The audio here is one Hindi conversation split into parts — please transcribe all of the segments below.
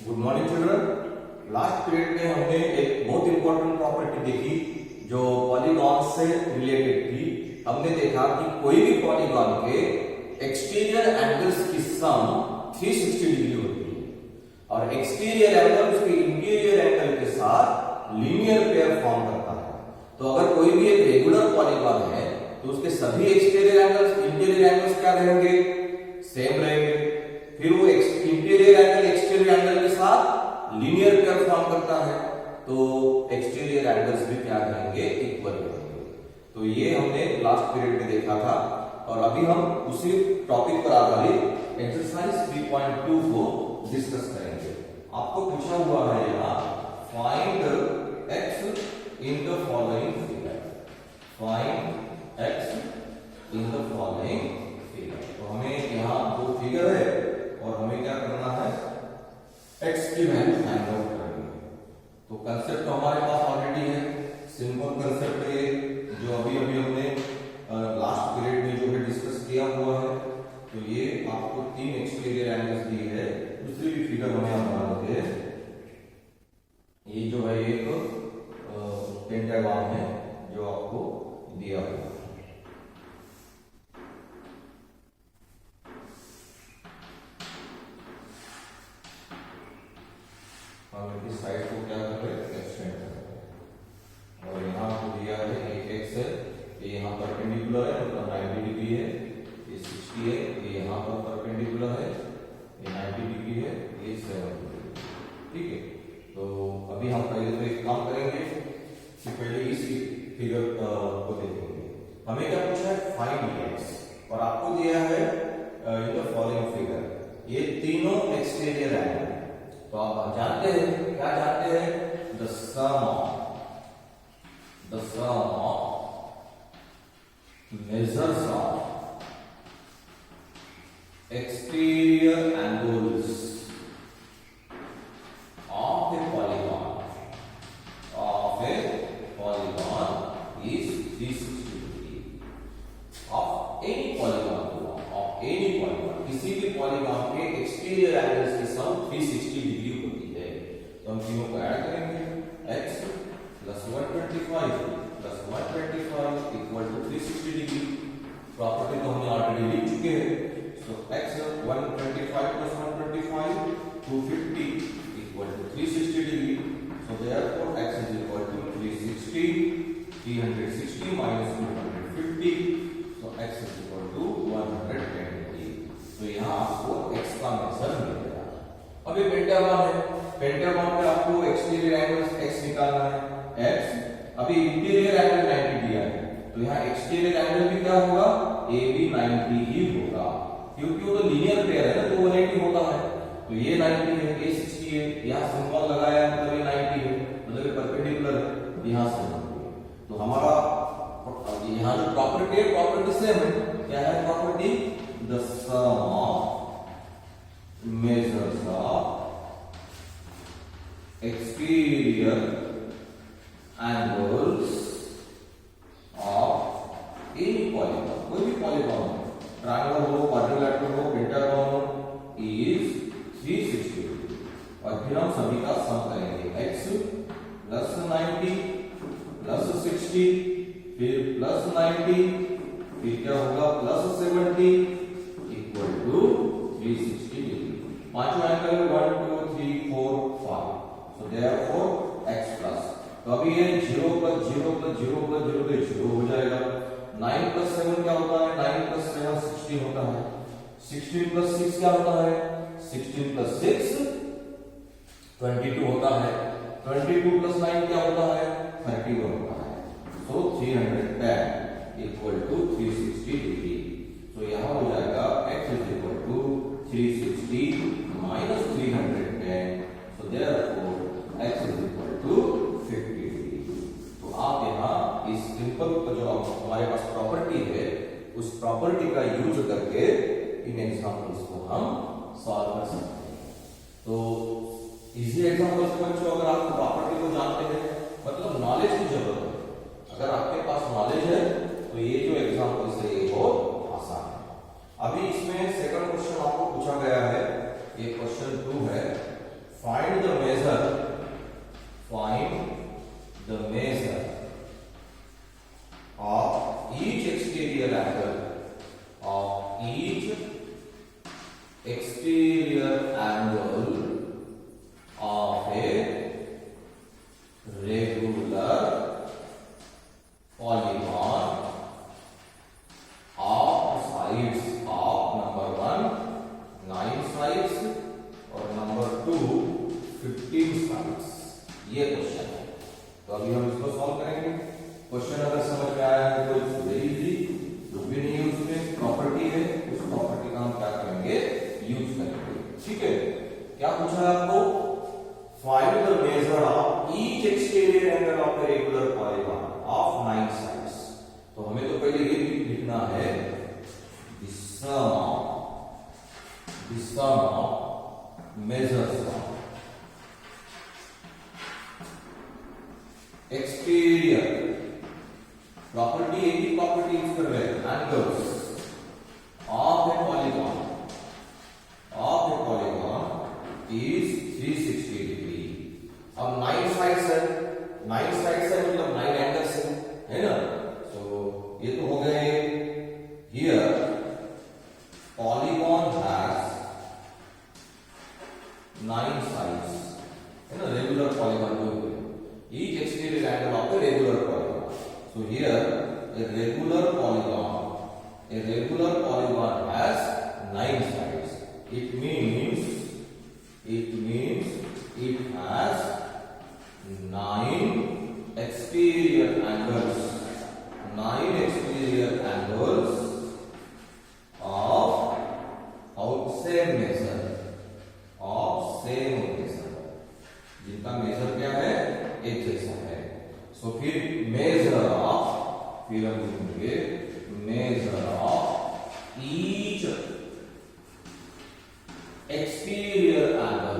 Good morning children. Last period में हमने एक बहुत इंपॉर्टेंट प्रॉपर्टी देखी जो पॉलीगॉन से रिलेटेड थी। हमने देखा कि कोई भी पॉलीगॉन के एक्सटीरियर एंगल्स की सम 360 डिग्री होती है और एक्सटीरियर एंगल उसके इंटीरियर एंगल के साथ लीनियर पेयर फॉर्म करता है। तो अगर कोई भी एक रेगुलर पॉलीगॉन है तो उसके सभी एक्सटीरियर एंगल्स इंटीरियर एंगल्स क्या रहेंगे? सेम रहेंगे। फिर वो इंटीरियर एंगल एक्सटीरियर एंगल के साथ लीनियर पेयर फॉर्म करता है तो एक्सटीरियर एंगल्स भी क्या रहेंगे? इक्वल रहेंगे। तो ये हमने लास्ट पीरियड में देखा था और अभी हम उसी टॉपिक पर आधारित एक्सरसाइज 3.2 को डिस्कस करेंगे। आपको पूछा हुआ है यहाँ find x in the following figure. Find x in the following figure. तो हमें यहाँ दो फिगर है और हमें क्या करना है? x की वैल्यू फाइंड आउट करनी है। तो कंसेप्ट तो हमारे पास ऑलरेडी है, सिंपल कंसेप्ट है जो अभी अभी हमने लास्ट पीरियड में जो है डिस्कस किया हुआ है। तो ये आपको तीन एक्सटीरियर एंगल्स दी है। दूसरी भी फिगर हमें आप बना देते हैं। ये जो है एक पेंटागन है जो आपको दिया हुआ है। हम इस साइड को क्या कर रहे हैं? एक्सटेंड कर रहे हैं और यहाँ को दिया है एक एक्स है, ये यहाँ परपेंडिकुलर है मतलब 90 डिग्री है, ये 60 है, ये यहाँ पर परपेंडिकुलर है, ये 90 डिग्री है, ये 70 डिग्री। ठीक है, तो अभी हम पहले तो एक काम करेंगे कि पहले इस फिगर को देखेंगे। हमें क्या पूछा है? फाइंड एक्स और आपको दिया है इन द फॉलोइंग फिगर। ये तीनों एक्सटीरियर एंगल। तो आप जानते हैं, क्या जानते हैं? The sum of measures of exterior angles of a polygon is 360 degree of any polygon किसी भी पॉलीगॉन के एक्सटीरियर एंगल्स की सम 360 डिग्री होती है। तो हम तीनों को ऐड करेंगे। x plus 125 plus 125 equal to 360 degree. Property तो हमने ऑलरेडी लिख चुके हैं। सो x 125 plus 125 250 equal to 360 degree. So therefore x is equal to 360 360 minus 250, so x is equal to 110 degree. तो यहाँ आपको x का मेजर मिल गया। अब ये पेंटागन है, पेंटागन पे आपको एक्सटीरियर एंगल x निकालना है। x अभी इंटीरियर एंगल 90 दिया है तो यहाँ एक्सटीरियर एंगल भी क्या होगा? a भी 90 ही होगा क्योंकि वो तो लीनियर पेयर है ना, तो 180 होता है। तो ये 90 है, ये 60 है, यहाँ सिंबल लगाया मतलब ये 90 है, मतलब ये परपेंडिकुलर है, यहाँ से तो हमारा यहाँ जो प्रॉपर्टी है प्रॉपर्टी सेम है। क्या है property? The sum of measures of exterior angles of any polygon. कोई भी पॉलीगॉन, ट्रायंगल हो, क्वाड्रिलेटरल हो, पेंटागन हो, इज 360 डिग्री। और फिर हम सभी का सम करेंगे। x प्लस 90 प्लस 60 फिर प्लस 90 फिर क्या होगा? Plus 70 equal to 360 degree. पांचों angle 1 2 3 4 5। So therefore x plus, तो अभी ये 0 प्लस 0 प्लस 0 प्लस 0 तो 0 हो जाएगा। 9 प्लस 7 क्या होता है? 9 प्लस 7 16 होता है। 16 प्लस 6 क्या होता है? 16 प्लस 6 22 होता है। 22 प्लस 9 क्या होता है? 31 होता है। So 310 equal to 360 degree. तो यहाँ हो जाएगा x is equal to 360 minus 310। So therefore x is equal to 50 degree. तो आप यहाँ इस सिंपल जो हमारे पास प्रॉपर्टी है उस प्रॉपर्टी का यूज करके इन एग्जांपल्स को हम सॉल्व कर सकते हैं। तो इजी एग्जांपल्स में बच्चों अगर आप प्रॉपर्टी को जानते हैं मतलब नॉलेज की जरूरत है। अगर आपके पास नॉलेज है तो ये जो एग्जांपल्स है ये बहुत आसान है। अभी इसमें सेकंड क्वेश्चन आपको पूछा गया है, ये क्वेश्चन 2 है। Find exterior angle of a regular polygon of sides of number 1 9 sides और नंबर 2 15 sides। ये क्वेश्चन है, तो अभी हम इसको सॉल्व करेंगे। क्वेश्चन अगर समझ में आया है तो इट्स वेरी इजी, कुछ भी नहीं है उसमें, प्रॉपर्टी है, उस प्रॉपर्टी का हम क्या करेंगे, यूज करेंगे। ठीक है, क्या पूछा है आपको, find the major of each exterior angle of the regular polygon of 9 sides. तो हमें तो पहले ये लिखना है the sum of measures of exterior property, एक ही प्रॉपर्टी यूज कर रहे हैं, angles of a polygon is 360 degree. अब 9 साइड्स है, 9 साइड्स है मतलब 9 एंगल्स है ना। तो ये तो हो गए, हियर पॉलीगॉन हैज 9 साइड्स है ना, रेगुलर पॉलीगॉन जो है, each exterior angle of the regular polygon. So here a regular polygon has 9 sides. It means it has 9 exterior angles, 9 exterior angles of same measure, जिनका मेजर क्या है, एक जैसा है। सो फिर मेजर ऑफ, फिर हम लिखेंगे major of each exterior angle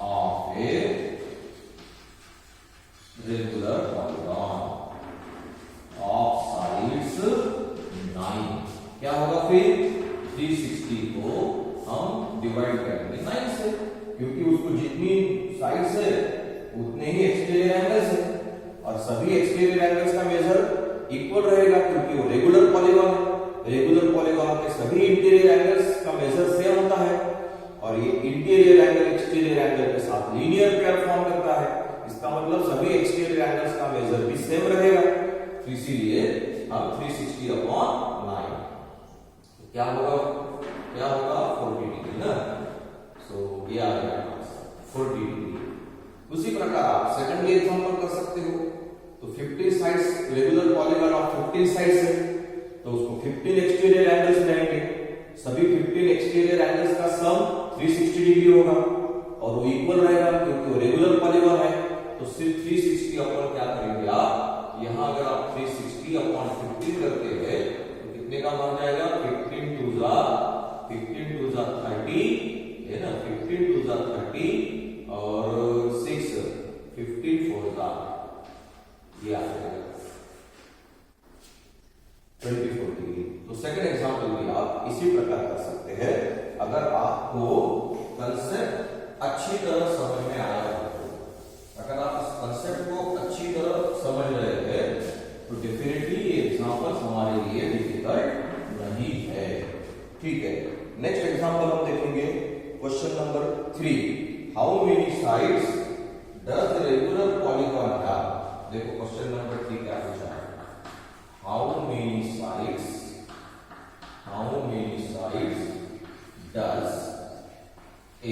of a regular polygon of sides 9। क्या होगा फिर, 360 को हम डिवाइड करेंगे 9 से, क्योंकि उसको जितनी साइड्स है उतने ही एक्सटीरियर एंगल्स है, और सभी एक्सटीरियर एंगल्स का मेजर इक्वल रहेगा, क्योंकि वो रेगुलर पॉलीगॉन है। रेगुलर पॉलीगॉन के सभी इंटीरियर एंगल्स का मेजर सेम होता है, और ये इंटीरियर एंगल एक्सटीरियर एंगल के साथ लीनियर पेयर फॉर्म करता है। इसका मतलब सभी एक्सटीरियर एंगल्स का मेजर भी सेम रहेगा, तो इसीलिए हम 360/9 क्या होगा 40 डिग्री ना। सो ये आ गया 40 डिग्री। उसी प्रकार आप सेकंड एग्जांपल कर सकते हो। तो 15 sides, regular polygon of 15 sides है, तो उसको 15 एक्सटीरियर एंगल्स रहेंगे, सभी 15 एक्सटीरियर एंगल्स का सम 360 डिग्री होगा, और वो इक्वल रहेगा क्योंकि वो रेगुलर पॉलीगॉन है। तो सिर्फ 360 अपॉन क्या करेंगे आप, यहां अगर आप 360/15 करते हैं तो कितने का बन जाएगा, 15 टू जा 30 है ना, 15 टू जा 30 और 6 15 4 जा ये आ जाएगा 24 डिग्री। तो सेकंड एग्जांपल भी आप इसी प्रकार कर सकते हैं। अगर आपको कंसेप्ट अच्छी तरह समझ में आया हो, अगर आप इस कंसेप्ट को अच्छी तरह समझ रहे हैं तो डेफिनेटली ये एग्जांपल हमारे लिए डिफिकल्ट नहीं है। ठीक है, नेक्स्ट एग्जांपल हम देखेंगे, question number 3, how many sides does regular polygon have. देखो क्वेश्चन नंबर 3 क्या पूछा है, how many sides does a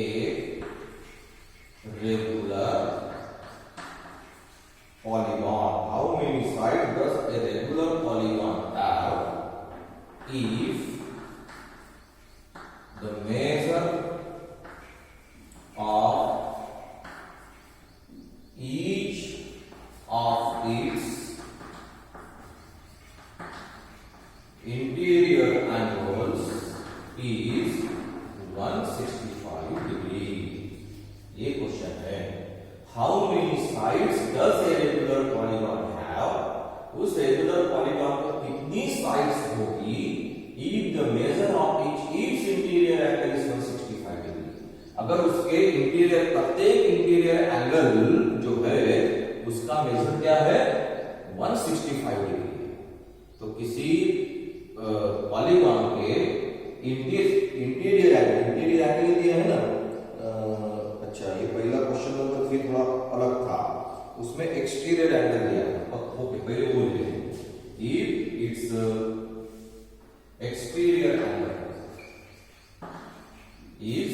regular polygon, how many sides does a regular polygon have if the measure of each of its interior angles is 165 degree। ये क्वेश्चन है, how many sides does a regular polygon have, उस रेगुलर पॉलीगॉन पर कितनी साइड्स होगी if the major of each interior angle is 165 degree. अगर उसके इंटीरियर, प्रत्येक इंटीरियर एंगल जो है उसका मेजर क्या है, 165 डिग्री। तो किसी पॉलीगॉन के इंटीरियर उसमें एक्सटीरियर एंगल दिया था, ओके पहले बोल लेते हैं। If it's exterior angle is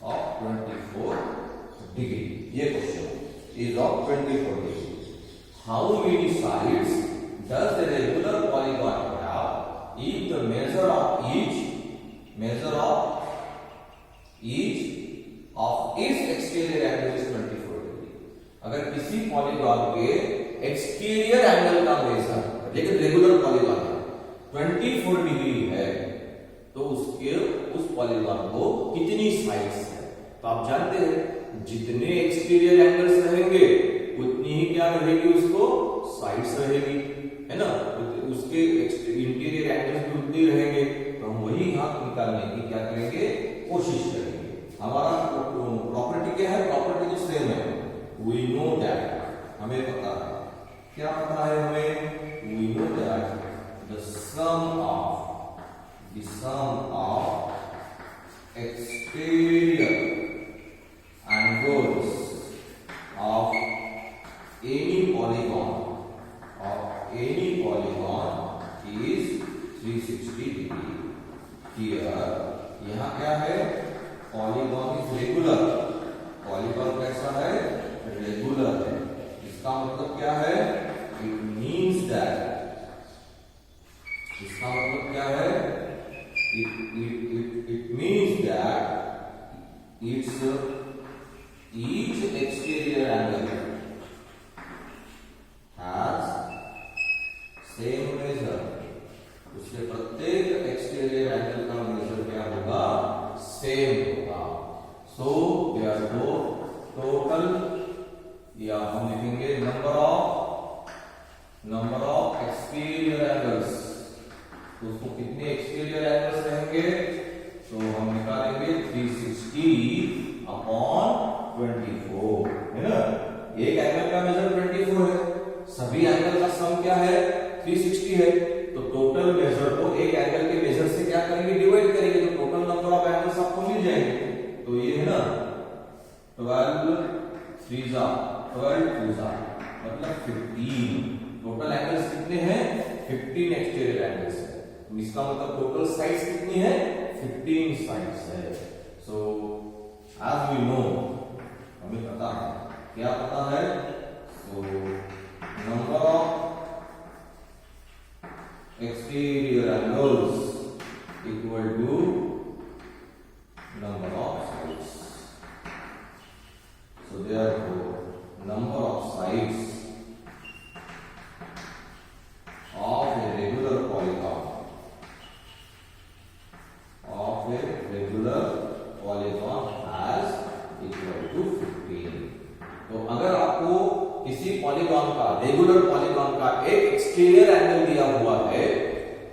of 24 degree, ये question is of 24 degree, how many sides does the regular polygon have if the measure of each of its exterior angle is 24 degree? अगर किसी पॉलीगॉन के एक्सटीरियर एंगल का मेजर, लेकिन रेगुलर पॉलीगॉन है, 24 डिग्री है, तो उसके उस पॉलीगॉन को कितनी साइड्स है? तो आप जानते हैं जितने एक्सटीरियर एंगल्स रहेंगे उतनी ही क्या रहेगी, उसको साइड्स रहेगी, है ना, उसके इंटीरियर एंगल्स भी उतने रहेंगे। तो हम वही यहाँ निकालने की क्या करेंगे, कोशिश करेंगे। हमारा प्रॉपर्टी क्या है, प्रॉपर्टी तो सेम है, वी नो दैट, हमें पता है, क्या पता है हमें, we know that the sum of exterior angles of any polygon is 360 degree. Here, यहाँ क्या है, पॉलीगॉन इज रेगुलर, पॉलीगॉन कैसा है, रेगुलर है। इसका मतलब क्या है, इट मीन्स दैट, इसका मतलब क्या है, it means that it's each exterior angle has same measure, उसके प्रत्येक एक्सटीरियर एंगल का मेजर क्या होगा, सेम होगा। सो देयर दो टोटल, या हम लिखेंगे नंबर ऑफ एक्सटीरियर एंगल्स, तो उसको कितने एक्सटीरियर एंगल्स रहेंगे, तो हम निकालेंगे 360 अपॉन 24, है ना, एक एंगल का मेजर 24 है, सभी एंगल का सम क्या है, 360 है, तो टोटल मेजर को एक एंगल के मेजर से क्या करेंगे, डिवाइड करेंगे, तो टोटल नंबर ऑफ एंगल्स आपको मिल जाएंगे। तो ये है ना 12 3 12 2 मतलब 15, टोटल एंगल्स कितने हैं, 15 एक्सटीरियर एंगल्स है, तो इसका मतलब टोटल साइड्स कितनी है, 15 साइड्स है। सो एज वी नो, हमें पता है, क्या पता है, so number of exterior angles equal to number of sides. So therefore number of sides of a regular polygon has equal to 15. तो अगर आपको किसी पॉलीगॉन का, रेगुलर पॉलीगॉन का एक एक्सटीरियर एंगल दिया हुआ है,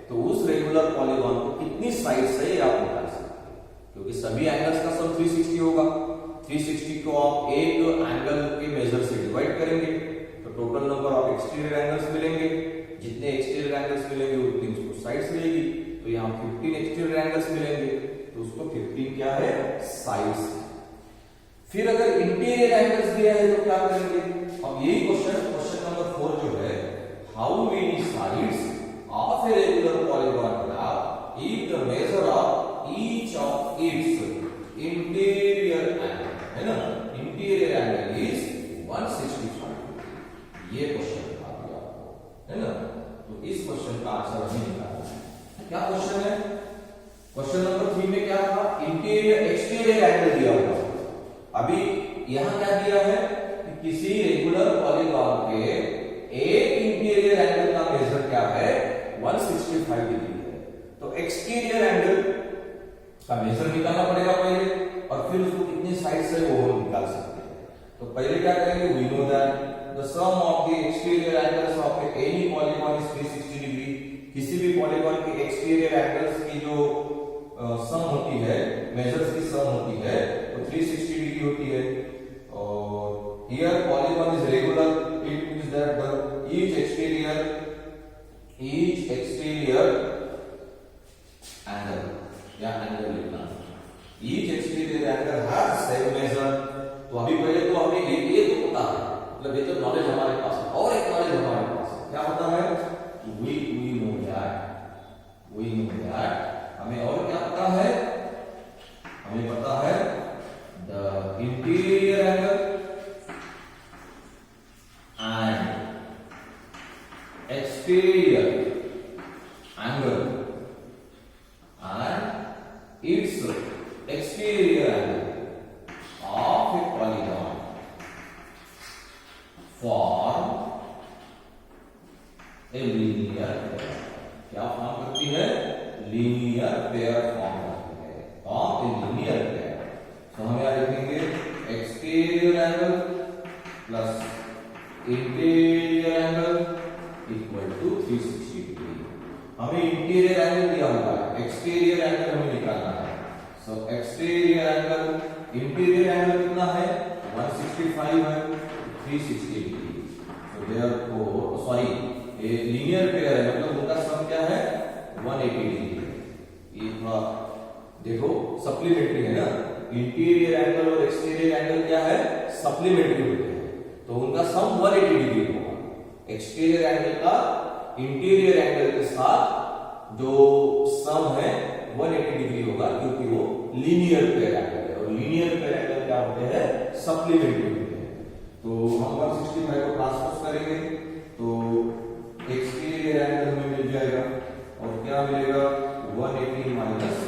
तो उस रेगुलर पॉलीगॉन को कितनी साइड्स है आप निकाल सकते हैं, क्योंकि सभी एंगल्स का सम 360 होगा। 360 को आप एक एंगल के मेजर से डिवाइड करेंगे, तो total number of exterior angles मिलेंगे, जितने एक्सटीरियर एंगल्स मिलेंगे उतनी उसको साइड्स मिलेगी, तो यहाँ 15 एक्सटीरियर एंगल्स मिलेंगे, तो उसको 15 क्या है, साइड्स। फिर अगर इंटीरियर एंगल्स दिया है तो क्या करेंगे, अब यही क्वेश्चन नंबर 4 जो है, how many sides of a regular polygon have if the major of each of its interior angle, है ना, इंटीरियर एंगल इज 165, ये क्वेश्चन आ गया आपको, है ना। तो इस क्वेश्चन का आंसर हमें निकालना है। क्या क्वेश्चन है, क्वेश्चन नंबर 3 में क्या था, इंटीरियर एक्सटीरियर एंगल दिया हुआ, अभी यहां क्या दिया है, किसी रेगुलर पॉलीगॉन के एक इंटीरियर एंगल का मेजर क्या है, 165 डिग्री है, तो एक्सटीरियर एंगल का मेजर निकालना पड़ेगा पहले, और फिर उसको कितनी साइड्स है वो हम निकाल सकते हैं। तो पहले क्या करेंगे, we know that the sum of the exterior angles of any polygon is 360 degree, किसी भी पॉलीगॉन के एक्सटीरियर एंगल्स की जो सम होती है, मेजर्स की सम होती है, तो 360 डिग्री होती है। और here polygon is regular, it means that the each exterior angle, या angle लिखना, each exterior angle has same measure। तो अभी पहले तो हमें ये तो पता है, मतलब ये तो नॉलेज हमारे पास है। और एक नॉलेज हमारे पास है, क्या होता है, वी नो दैट, हमें और क्या पता है, हमें पता है the interior angle and exterior angle and its exterior angle of a polygon form a linear pair। क्या फॉर्म करती है, लीनियर पेयर फॉर्म करती है, फॉर्म ए लीनियर पेयर। तो हम यहाँ लिखेंगे exterior angle plus interior angle equal to 360 degree. हमें इंटीरियर एंगल दिया हुआ है, एक्सटीरियर एंगल हमें निकालना है। So exterior angle, interior angle कितना है, 165 है, 360 डिग्री। सो देयरफॉर सॉरी, ये लीनियर पेयर है, मतलब उनका सम क्या है, 180 डिग्री। ये थोड़ा देखो सप्लीमेंट्री है ना, इंटीरियर एंगल और एक्सटीरियर एंगल क्या है, सप्लीमेंट्री होते हैं, तो उनका सम 180 डिग्री होगा। एक्सटीरियर एंगल का इंटीरियर एंगल के साथ जो सम है 180 डिग्री होगा, क्योंकि वो लीनियर पेयर एंगल है, और लीनियर पेयर एंगल क्या होते हैं, सप्लीमेंट्री होते हैं। तो हम 165 को ट्रांसपोज करेंगे तो एक्सटीरियर एंगल हमें मिल जाएगा, और क्या मिलेगा, 180 माइनस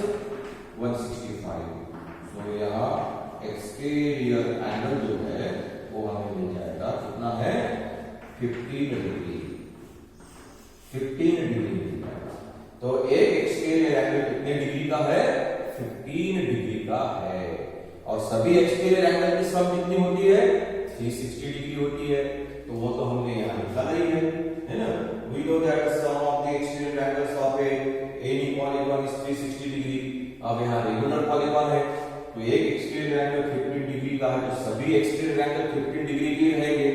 165। तो यहाँ एक्सटीरियर एंगल जो है वो हमें मिल जाएगा, कितना है, 15 डिग्री, 15 डिग्री मिल जाएगा। तो एक एक्सटीरियर एंगल कितने डिग्री का है, 15 डिग्री का है, और सभी एक्सटीरियर एंगल की सम कितनी होती है, 360 डिग्री होती है। तो वो तो हमने यहाँ निकाला ही है ना। We know that the sum of the exterior angles of any polygon is 360 degree. अब यहाँ रेगुलर पॉलीगॉन है, तो एक एक्सटीरियर एंगल 15 डिग्री का है, तो सभी एक्सटीरियर एंगल 15 डिग्री के रहेंगे।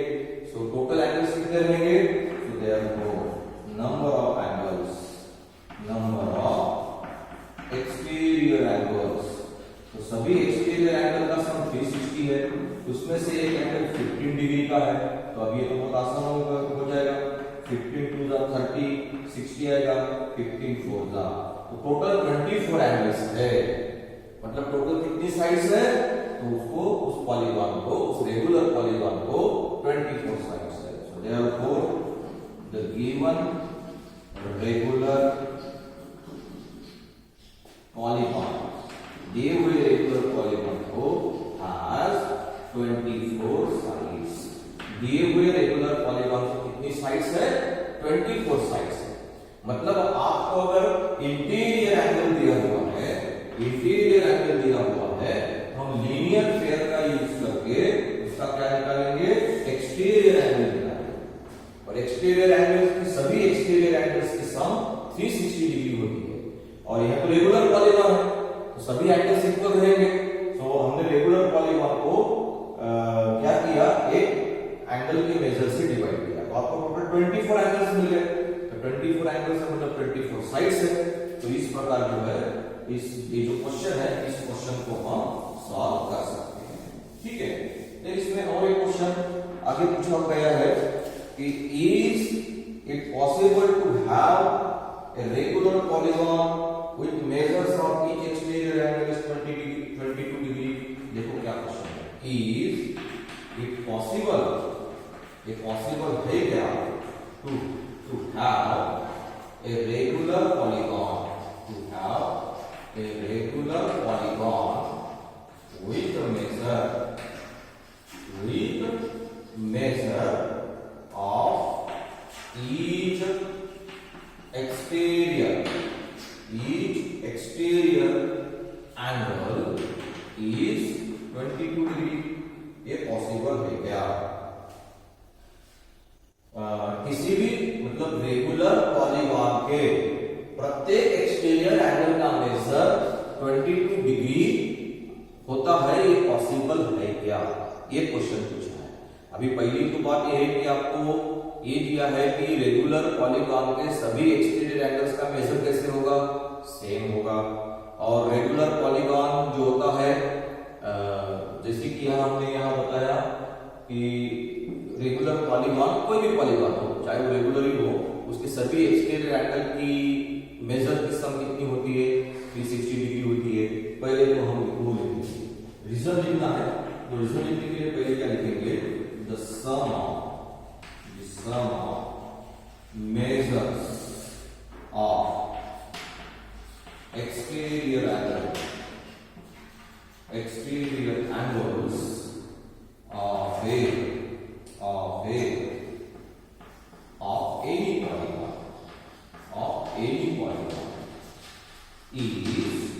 सो टोटल एंगल्स कितने रहेंगे, so therefore number of exterior angles, तो सभी एक्सटीरियर एंगल का सम 360 है, उसमें से एक एंगल 15 डिग्री का है, तो अब ये तो बहुत आसान हो जाएगा, 15 टू द 30, 60 आएगा, 15 4 द, तो टोटल 24 एंगल्स है। मतलब टोटल कितनी साइड्स है, तो उसको उस पॉलीगॉन को, उस रेगुलर पॉलीगॉन को 24 साइड्स है। So therefore the given regular polygon, दिए हुए रेगुलर पॉलीगॉन को हैज 24 साइड्स। दिए हुए रेगुलर पॉलीगॉन को कितनी साइड्स है, 24 साइड्स है। मतलब आपको अगर इंटीरियर एंगल दिया हुआ है, इंटीरियर एंगल दिया हुआ है, हम लीनियर पेयर का यूज करके उसका क्या निकालेंगे, एक्सटीरियर एंगल निकालेंगे, और एक्सटीरियर एंगल्स की, सभी एक्सटीरियर एंगल्स की सम 360 डिग्री होती है, और यह तो रेगुलर पॉलीगॉन है, तो सभी एंगल्स इक्वल रहेंगे। तो हमने रेगुलर पॉलीगॉन को क्या किया, एक एंगल के मेजर से डिवाइड किया, तो आपको टोटल 24 एंगल्स मिल गए। तो 24 एंगल्स है मतलब 24 साइड्स है। तो इस प्रकार जो है, इस ये जो क्वेश्चन है, इस क्वेश्चन को हम सॉल्व कर सकते हैं। ठीक है, तो इसमें और एक क्वेश्चन आगे पूछा गया है कि is it possible to have a regular polygon with measures of each exterior angle is 20 degree, 22 degree. देखो क्या क्वेश्चन है, इज इट पॉसिबल, ये पॉसिबल है क्या, to have a regular polygon, to have a regular polygon with measure of each exterior angle is 22 degree. ये पॉसिबल है क्या, किसी भी मतलब रेगुलर पॉलीगॉन के प्रत्येक एक्सटीरियर एंगल का मेजर 22 डिग्री होता है, ये पॉसिबल है क्या, ये क्वेश्चन पूछा है। अभी पहली तो बात ये है कि आपको ये दिया है कि रेगुलर पॉलीगॉन के सभी एक्सटीरियर एंगल्स का मेजर कैसे होगा, सेम होगा, और रेगुलर पॉलीगॉन जो होता है जैसे कि हमने यहाँ बताया कि रेगुलर पॉलीगॉन, कोई भी पॉलीगॉन हो, चाहे वो रेगुलर ही हो, उसके सभी एक्सटीरियर एंगल की मेजर की सम कितनी होती है? 360 डिग्री होती है। पहले तो हम वो लिखेंगे, रीजन लिखना है, तो रीजन लिखने के लिए पहले क्या लिखेंगे? The sum of measures of exterior angles of any polygon is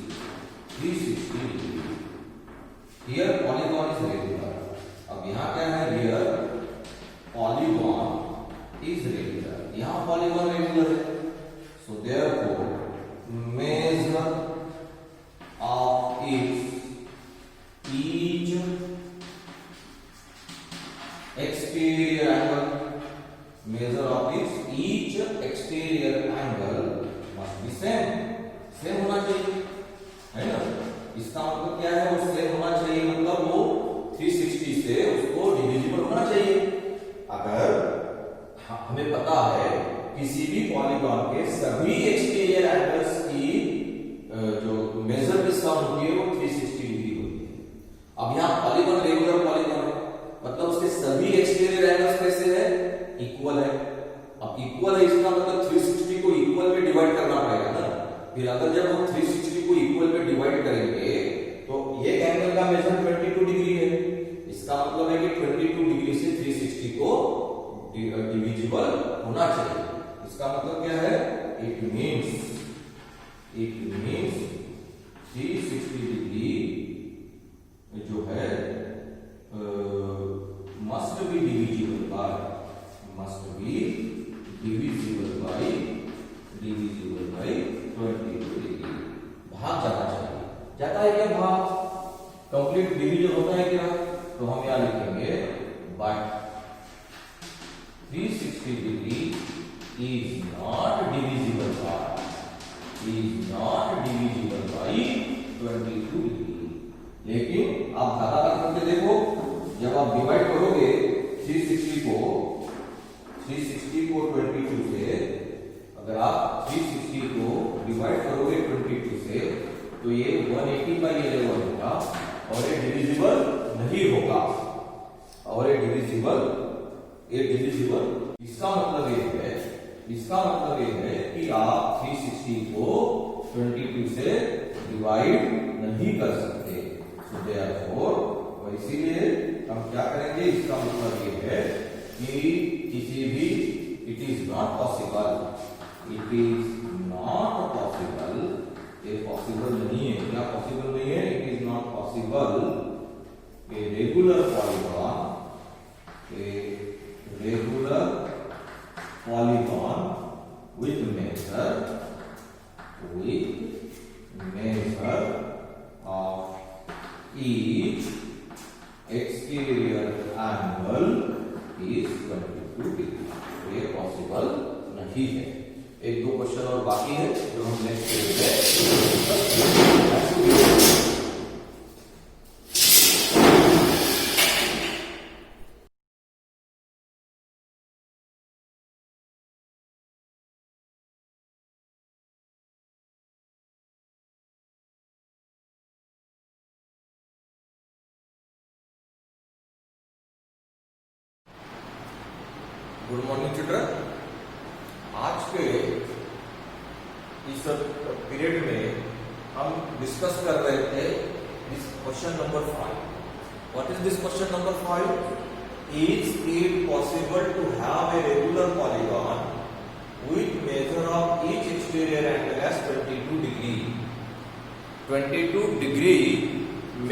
360 degree. Here polygon is regular. अब यहाँ क्या है? Here polygon is regular. यहाँ polygon regular है. So therefore measure of each exterior angle, measure of each exterior angle must be same होना चाहिए, है ना? इसका मतलब क्या है? वो सेम होना चाहिए, मतलब वो 360 से उसको डिविजिबल होना चाहिए। अगर हमें पता है किसी भी पॉलीगॉन के सभी एक्सटीरियर एंगल्स की जो मेजर की सम होती है वो 360 डिग्री होती है। अब यहाँ पॉलीगॉन रेगुलर पॉलीगॉन है, मतलब उसके सभी एक्सटीरियर एंगल्स कैसे है? इक्वल है। अब इक्वल है इसका मतलब 360 को इक्वल में डिवाइड करना पड़ेगा ना। फिर अगर जब हम 360 को इक्वल में डिवाइड करेंगे तो ये एंगल का मेजर 22 डिग्री है। इसका मतलब है कि 22 डिग्री से 360 को डिविजिबल होना चाहिए। इसका मतलब क्या है? इट मीन्स 360 डिग्री जो है must be divisible by 22 degree. भाग जाना चाहिए। जाता है क्या भाग? कंप्लीट डिवीजन होता है क्या? तो हम यहां लिखेंगे but 360 degree is not divisible by 22 degree. लेकिन आप भागाकार करके देखो, जब आप डिवाइड करोगे 360 को 22 से, अगर आप 360 को डिवाइड करोगे 22 से तो ये 180 का ये लेवल होगा और ये डिविजिबल नहीं होगा, और ये डिविजिबल इसका मतलब ये है कि आप 360 को 22 से डिवाइड नहीं कर सकते। सो देयरफॉर, और इसीलिए हम क्या करेंगे? इसका मतलब ये है कि किसी भी इट इज नॉट पॉसिबल, ये पॉसिबल नहीं है। क्या पॉसिबल नहीं है? It is not possible A regular polygon with measure of each exterior angle is 22 degree। ये पॉसिबल नहीं है। एक दो क्वेश्चन और बाकी है जो हम नेक्स्ट गुड मॉर्निंग चिल्ड्रन। आज के इस पीरियड में हम डिस्कस कर रहे थे this question number 5। What is this question number 5? Is it possible to have a regular polygon with measure of each exterior angle as 22 degree. 22 degree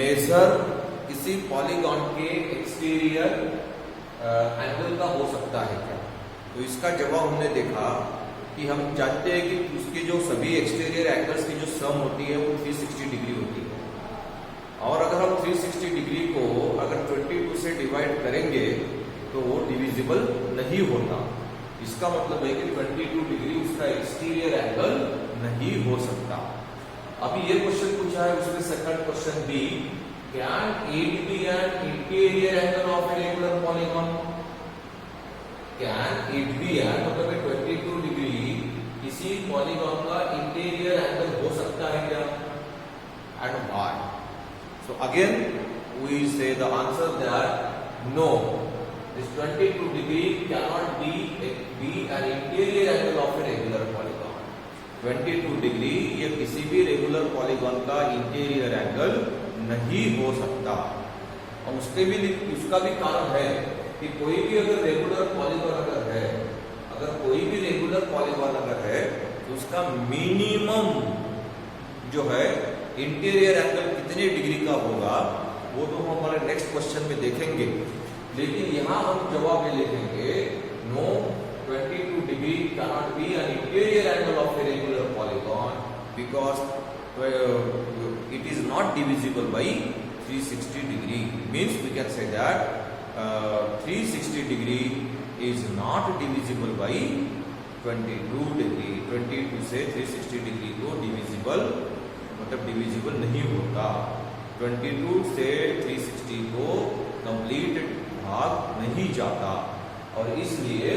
measure किसी पॉलीगॉन के एक्सटीरियर एंगल का हो सकता है क्या? तो इसका जवाब हमने देखा कि हम जानते हैं कि उसकी जो सभी एक्सटीरियर एंगल्स की जो सम होती है वो 360 डिग्री होती है, और अगर हम 360 डिग्री को अगर 22 से डिवाइड करेंगे तो वो डिविजिबल नहीं होता। इसका मतलब है कि 22 डिग्री उसका एक्सटीरियर एंगल नहीं हो सकता। अभी ये क्वेश्चन पूछा है, उसमें सेकंड क्वेश्चन भी, can it be an interior angle of a regular polygon? Can it be है मतलब 22 डिग्री किसी पॉलीगॉन का इंटीरियर एंगल हो सकता है क्या, and why? So again we say the answer that no, this 22 degree cannot be an interior angle of a regular polygon. 22 degree ये किसी भी रेगुलर पॉलीगॉन का इंटीरियर एंगल नहीं हो सकता। और उसका भी कारण है कि कोई भी अगर रेगुलर पॉलीगॉन अगर है, अगर कोई भी रेगुलर पॉलीगॉन अगर है तो उसका मिनिमम जो है इंटीरियर एंगल कितने डिग्री का होगा वो तो हम हमारे नेक्स्ट क्वेश्चन में देखेंगे। लेकिन यहां हम जवाब में लिखेंगे no, 22 degree cannot be an interior angle of a regular polygon because it is not divisible by 360 degree. Means we can say that 360 degree is not divisible by 22 degree. 22 से 360 डिग्री को divisible मतलब divisible नहीं होता। 22 से 360 को कंप्लीट भाग नहीं जाता और इसलिए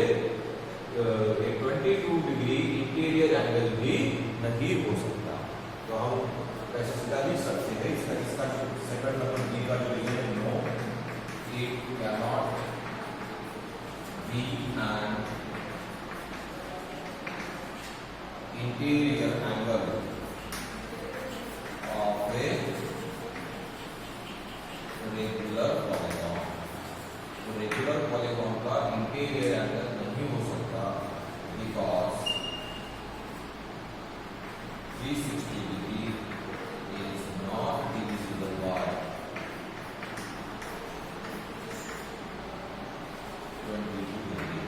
22 डिग्री इंटीरियर एंगल भी नहीं हो सकता। तो हम ऐसे सीधा भी सकते हैं इसका सेकंड नंबर बी का जो रीजन है no, it cannot be an interior angle of a regular polygon. तो रेगुलर पॉलीगॉन का इंटीरियर एंगल नहीं हो सकता because 360 degree is not divisible by 22 degree,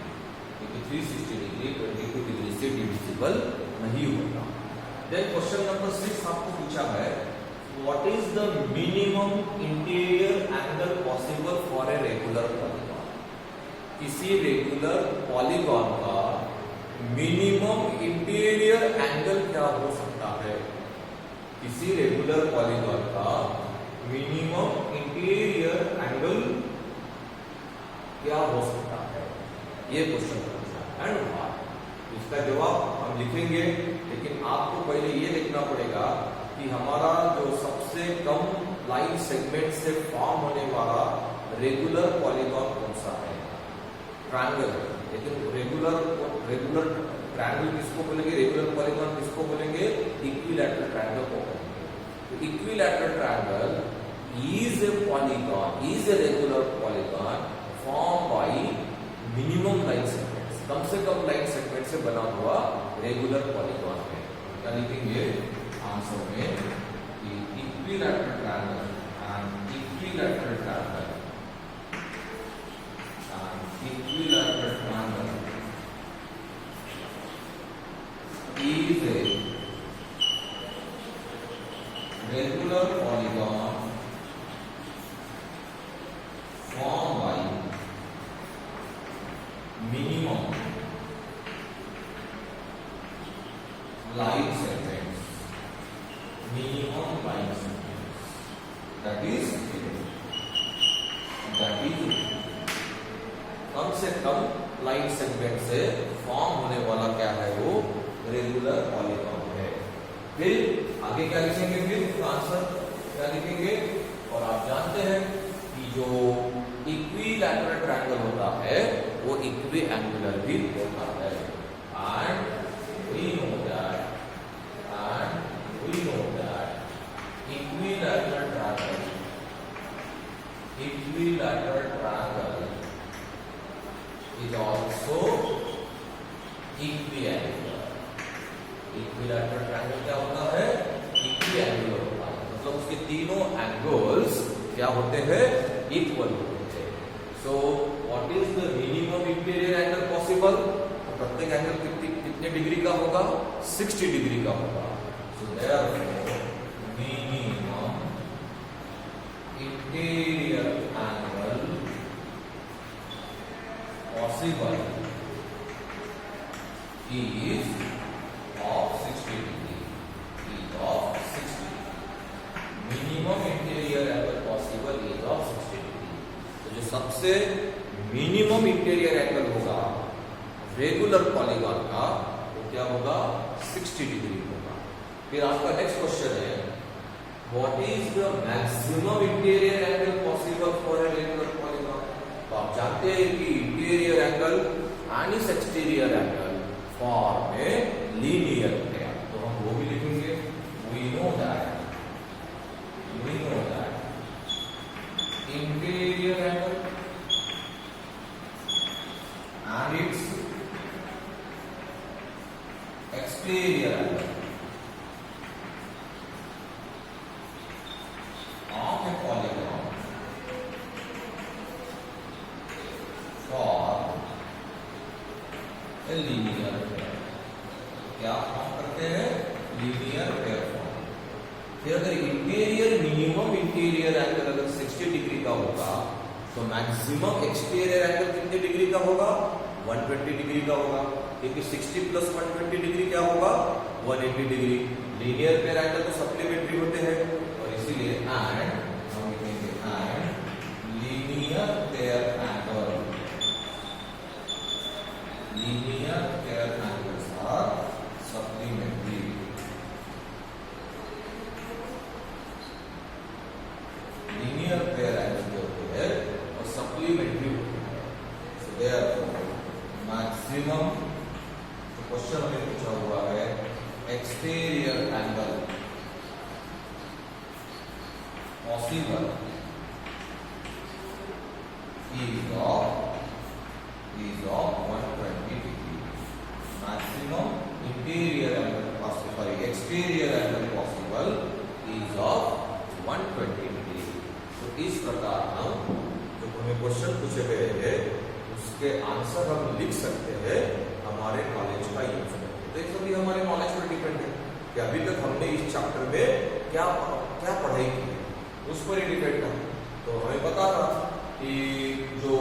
क्योंकि 360 डिग्री 22 डिग्री से डिविजिबल नहीं होता। देन क्वेश्चन नंबर 6 आपको पूछा है what is the minimum interior angle possible for a regular polygon? किसी रेगुलर पॉलीगॉन का मिनिमम इंटीरियर एंगल क्या हो सकता है? किसी रेगुलर पॉलीगॉन का मिनिमम इंटीरियर एंगल क्या हो सकता है, ये क्वेश्चन पूछा एंड व्हाई। इसका जवाब हम लिखेंगे, लेकिन आपको पहले ये लिखना पड़ेगा कि हमारा जो सबसे कम लाइन सेगमेंट से फॉर्म होने वाला रेगुलर पॉलीगॉन कौन सा है? ट्रायंगल। लेकिन रेगुलर ट्रायंगल किसको बोलेंगे, रेगुलर पॉलीगॉन किसको बोलेंगे? इक्विलैटरल ट्रायंगल को बोलेंगे। तो equilateral triangle is a polygon, is a regular polygon form by minimum line segments, कम से कम लाइन सेगमेंट से बना हुआ रेगुलर पॉलीगॉन है। क्या लिखेंगे आंसर में कि equilateral triangle and equilateral triangle is a regular polygon formed by minimum line segments, that is कम से कम लाइन सेगमेंट से फॉर्म होने वाला क्या है, वो रेगुलर पॉलीगॉन है। फिर आगे क्या लिखेंगे, फिर आंसर क्या लिखेंगे? और आप जानते हैं कि जो इक्विलैटरल ट्रायंगल होता है वो इक्वी एंगुलर भी होता है। And we know that equilateral triangle is also equiangular। Equilateral triangle क्या होता है? इक्विएंगुलर होता है, मतलब उसके तीनों एंगल्स क्या होते हैं? इक्वल होते हैं। So what is the minimum interior angle possible? तो प्रत्येक एंगल कितने डिग्री का होगा? 60 डिग्री का होगा। So therefore minimum interior angle possible is of 60 degree, is of 60 degree। minimum interior angle possible is of 60 degree। तो जो सबसे मिनिमम इंटीरियर एंगल होगा रेगुलर पॉलीगॉन का तो क्या होगा 60 डिग्री होगा। फिर आपका नेक्स्ट क्वेश्चन है what is the maximum interior angle possible for a regular polygon. तो आप जानते हैं कि interior angle and its exterior angle form a linear pair. तो हम वो भी लिखेंगे we know that interior angle and its exterior angle of a polygon for a linear pair। क्या फॉर्म करते हैं लीनियर पेयर फॉर्म। फिर अगर इंटीरियर मिनिमम इंटीरियर एंगल अगर 60 डिग्री का होगा तो मैक्सिमम एक्सटीरियर एंगल कितने डिग्री का होगा 120 डिग्री का होगा, क्योंकि 60 प्लस 120 डिग्री क्या होगा 180 डिग्री। लीनियर पेयर एंगल तो सप्लीमेंट्री होते हैं और इसीलिए एंड हम लिखेंगे and linear pair angle, linear pair angles are supplementary. Linear pair angle जो होते हैं और सप्लीमेंट्री होते हैं। सो देयरफॉर मैक्सिमम तो क्वेश्चन हमें पूछा हुआ है exterior angle possible is of 120 degree। Maximum interior angle possible exterior angle possible is of 120 degree. तो इस प्रकार हम जो हमें क्वेश्चन पूछे गए हैं उसके आंसर हम लिख सकते हैं हमारे नॉलेज का यूज करके। तो एक सभी हमारे नॉलेज पर डिपेंड है कि अभी तक हमने इस चैप्टर में क्या पढ़ाई की है उस पर ही डिपेंड है। तो हमें पता था कि जो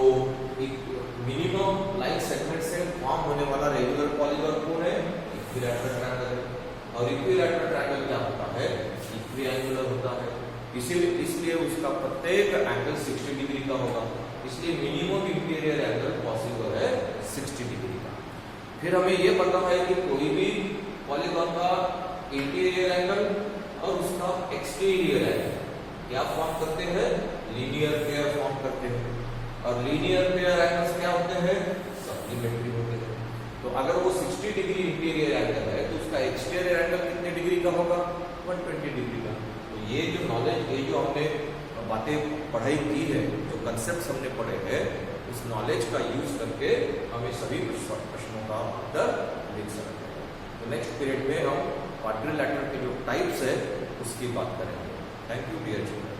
मिनिमम लाइन सेगमेंट से फॉर्म होने वाला रेगुलर पॉलीगॉन कौन है इक्विलैटरल ट्रायंगल, और इक्विलैटरल ट्रायंगल क्या होता है इक्विएंगुलर होता है। इसलिए उसका प्रत्येक एंगल 60 डिग्री का होगा, इसलिए मिनिमम इंटीरियर एंगल पॉसिबल है 60 डिग्री का। फिर हमें यह पता है कि कोई भी पॉलीगॉन का इंटीरियर एंगल और उसका एक्सटीरियर एंगल क्या फॉर्म करते हैं लीनियर पेयर फॉर्म करते हैं, और लीनियर पेयर एंगल्स क्या होते हैं सप्लीमेंट्री होते हैं। तो अगर वो 60 डिग्री इंटीरियर एंगल है तो उसका एक्सटीरियर एंगल कितने डिग्री का होगा 120 डिग्री का। तो ये जो नॉलेज ये जो हमने बातें पढ़ाई की है जो कंसेप्ट हमने पढ़े हैं उस नॉलेज का यूज करके हमें सभी प्रश्नों का उत्तर लिख सकते हैं। तो नेक्स्ट पीरियड में हम क्वाड्रिलैटरल के जो टाइप्स है उसकी बात करेंगे। Thank you dear children.